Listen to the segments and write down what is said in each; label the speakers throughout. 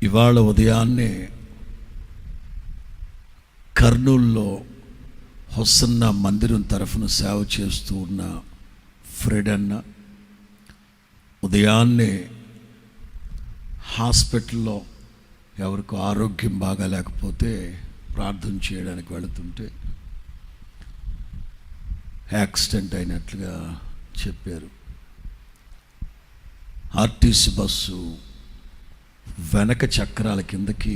Speaker 1: ఇవాళ ఉదయాన్నే కర్నూల్లో హొసన్నా మందిరం తరఫున సేవ చేస్తూ ఉన్న ఫ్రెడ్ అన్న ఉదయాన్నే హాస్పిటల్లో ఎవరికో ఆరోగ్యం బాగాలేకపోతే ప్రార్థన చేయడానికి వెళుతుంటే యాక్సిడెంట్ అయినట్లుగా చెప్పారు. ఆర్టీసీ బస్సు వెనక చక్రాల కిందకి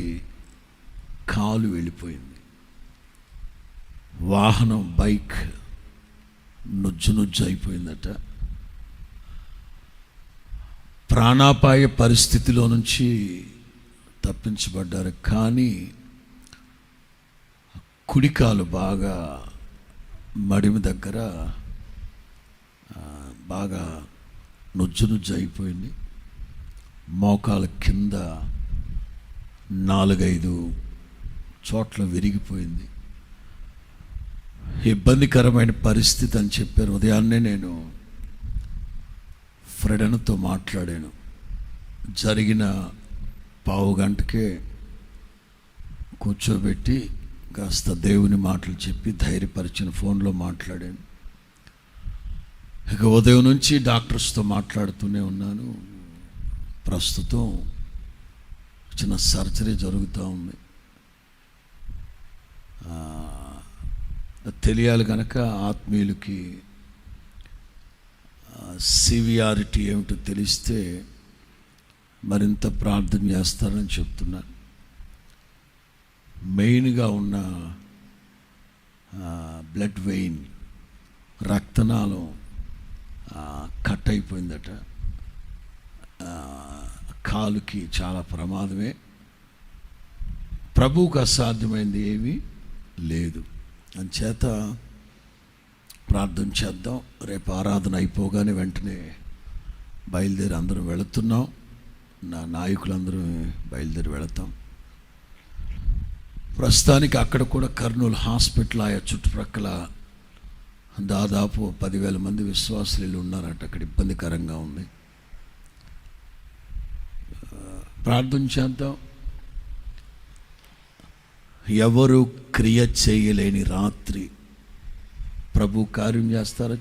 Speaker 1: కాలు వెళ్ళిపోయింది. వాహనం బైక్ నుజ్జు అయిపోయిందట. ప్రాణాపాయ పరిస్థితిలో నుంచి తప్పించబడ్డారు, కానీ కుడికాలు బాగా మడిమి దగ్గర బాగా నుజ్జు అయిపోయింది. మోకాల కింద 4-5 చోట్ల విరిగిపోయింది. ఇబ్బందికరమైన పరిస్థితి అని చెప్పారు. ఉదయాన్నే నేను ఫ్రెడన్తో మాట్లాడాను. జరిగిన పావు గంటకే కూర్చోబెట్టి కాస్త దేవుని మాటలు చెప్పి ధైర్యపరిచిన ఫోన్లో మాట్లాడాను. ఇక ఉదయం నుంచి డాక్టర్స్తో మాట్లాడుతూనే ఉన్నాను. ప్రస్తుతం చిన్న సర్జరీ జరుగుతూ ఉంది. తెలియాలి కనుక ఆత్మీయులకి సివియారిటీ ఏమిటో తెలిస్తే మరింత ప్రార్థన చేస్తారని చెప్తున్నాను. మెయిన్గా ఉన్న బ్లడ్ వెయిన్ రక్తనాళం కట్ అయిపోయిందట. కాలుకి చాలా ప్రమాదమే. ప్రభువుకు అసాధ్యమైంది ఏమీ లేదు. అంచేత ప్రార్థన చేద్దాం. రేపు ఆరాధన అయిపోగానే వెంటనే బయలుదేరి అందరం వెళుతున్నాం. నా నాయకులందరూ బయలుదేరి వెళతాం. ప్రస్తుతానికి అక్కడ కూడా కర్నూలు హాస్పిటల్ ఆయా చుట్టుప్రక్కల దాదాపు 10,000 మంది విశ్వాసులు ఉన్నారట. అక్కడ ఇబ్బందికరంగా ఉంది. ప్రార్థన చేద్దాం. ఎవరు క్రియ చేయలేని రాత్రి ప్రభు కార్యం చేస్తారో